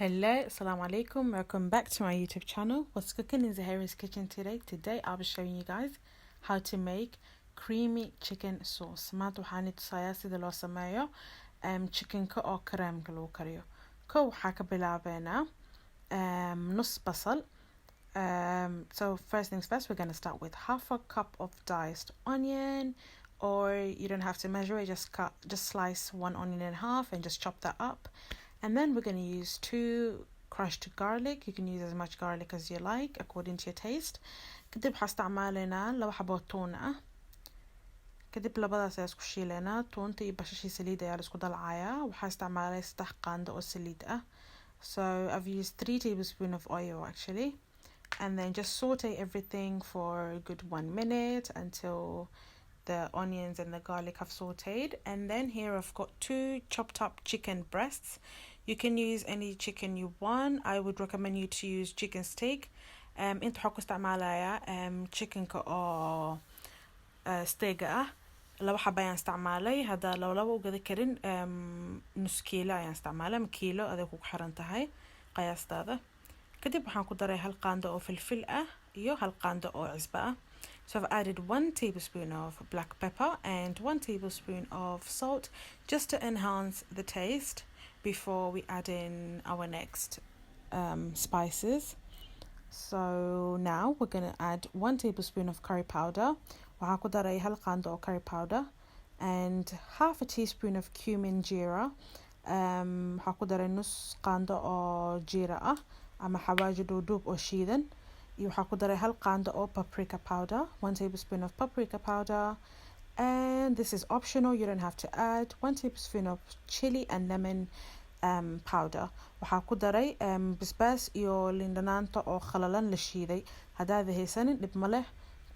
Hello, assalamu alaikum, welcome back to my YouTube channel. What's cooking in Zahira's kitchen today? Today I'll be showing you guys how to make creamy chicken sauce. maanta waxaan tusayaa sida loo sameeyo chickenka oo kareemka lagu kariyo. Kow waxaa ka bilaabeynaa nus basal. So first things first, we're going to start with half a cup of diced onion, or you don't have to measure it, just slice one onion in half and just chop that up. And then we're going to use 2 crushed garlic. You can use as much garlic as you like according to your taste. كدب حاستعمالنا لو حبوت تونة. كدب لبدا سيسكو شيلنا تونتي يبششي سليدة يا لسكو دلعايا وحاستعمالي ستح قاندة أو سليدة. So I've used 3 tablespoons of oil actually. And then just saute everything for a good 1 minute until the onions and the garlic have sauteed. And then here I've got 2 chopped up chicken breasts. You can use any chicken you want. I would recommend you to use chicken steak. انت حكوا استعمالها chicken كأو steak لو حابين استعمالي هذا لو قد كرين نص كيلو يعني استعماله كيلو هذا كوك حرنتهاي قياس هذا كدب حنكون دري هالقاندة أو فلفل يو هالقاندة أو عزبة. So I've added 1 tablespoon of black pepper and 1 tablespoon of salt just to enhance the taste before we add in our next spices. So now we're going to add 1 tablespoon of curry powder, curry powder, and half a teaspoon of cumin jeera. نص قاندة أو جيرة أما حواجي دوب أو شيدن. waxaa ku daray hal qaando oo paprika powder, 1 tablespoon of paprika powder, and this is optional, you don't have to add 1 tablespoon of chilli and lemon powder. waxaa ku daray basbaas iyo liin dhanaanta oo khalalan la shiiday. haddaad haysanin dhib ma leh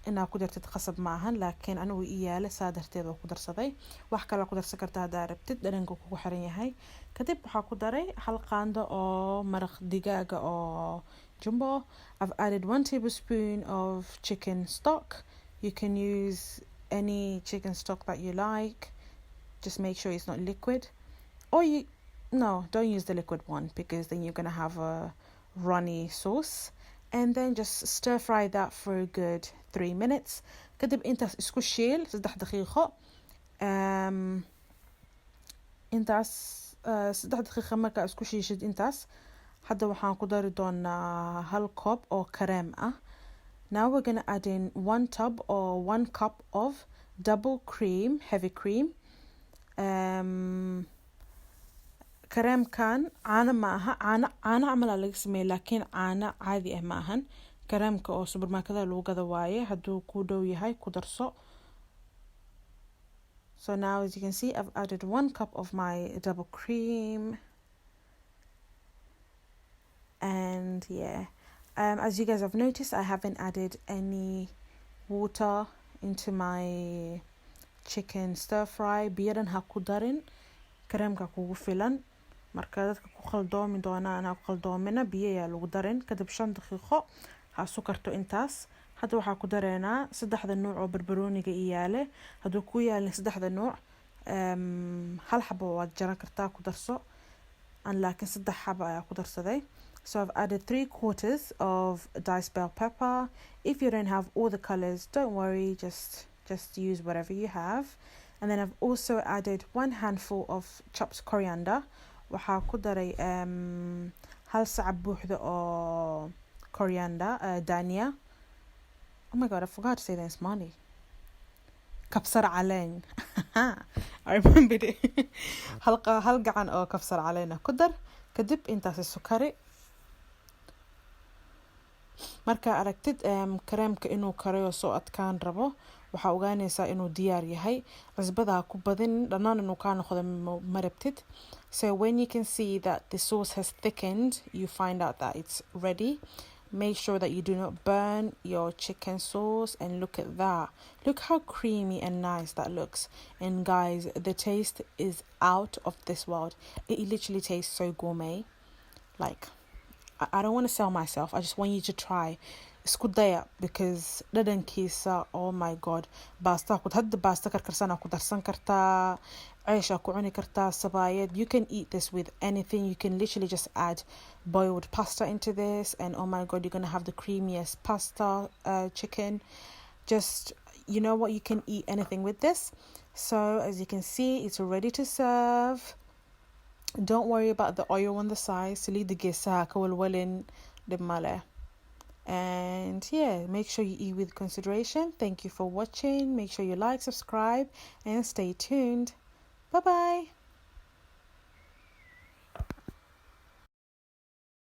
inaa ku dartid qasab maahan, laakiin anigu iyaale saa darteed oo ku darsaday. wax kale ku darsan kartaa haddaa rabtid, dharanka kugu xiran yahay. kadib waxaa ku daray hal qaando oo maraq digaaga oo jumbo. I've added 1 tablespoon of chicken stock. You can use any chicken stock that you like. Just make sure it's not liquid. Or don't use the liquid one because then you're going to have a runny sauce. And then just stir fry that for a good 3 minutes. كدب انت اسكو شيل 6 دقيقة. انتاس 6 دقيقة مركا اسكو شيشد انتاس. hadda waxaan ku dari doonaa hal koob oo kareem ah. Now we're going to add in 1 tub or 1 cup of double cream, heavy cream. kareemkan caano maaha, caano camal laga sameeyay laakiin caano caadi ah maahan. kareemka oo supermarketka lagu gado waaye, hadduu ku dhow yahay ku darso. So now as you can see, I've added 1 cup of my double cream. And yeah, as you guys have noticed, I haven't added any water into my chicken stir fry. biyadan ha ku darin, kareemka kugu filan. marka dadka ku khaldoomi doona ana ku khaldoomina biyo yaa lagu darin. kadib 5 daqiiqo ha sukarto intaas. hadda waxaa ku dareynaa 3 nooc oo barbarooniga iyaale. hadduu ku yaalin 3 nooc hal xabo waad jaran kartaa ku darso, aan laakiin 3 xabo ayaa ku darsaday. So I've added 3/4 of diced bell pepper. If you don't have all the colors, don't worry, just use whatever you have. And then I've also added 1 handful of chopped coriander. waxaa ku daray hal sacab buuxda oo coriander, dania. Oh my god, I forgot to say that in Somali. kabsar caleen. I remembered it. hal gacan oo kabsar caleen ku dar. kadib intaas sukari. marka aragtid kareemka inuu karayo soo adkaan rabo, waxaa ogaanaysaa inuu diyaar yahay. cusbada ku badin dhanaan inuu ka noqdo marabtid. So when you can see that the sauce has thickened, you find out that it's ready. Make sure that you do not burn your chicken sauce, and look at that. Look how creamy and nice that looks. And guys, the taste is out of this world. It literally tastes so gourmet. Like, I don't want to sell myself. I just want you to try. isku daya because dhadhankiisa, oh my god, basta ku hadda basta karkarsana ku darsan kartaa, ceesha ku cuni kartaa, sabayad. You can eat this with anything. You can literally just add boiled pasta into this, and oh my god, you're gonna have the creamiest pasta chicken. Just, you know what, you can eat anything with this. So as you can see, it's ready to serve. Don't worry about the oil on the side. Salid the gisa kawalwalin the male. And yeah, make sure you eat with consideration. Thank you for watching. Make sure you like, subscribe, and stay tuned. Bye bye.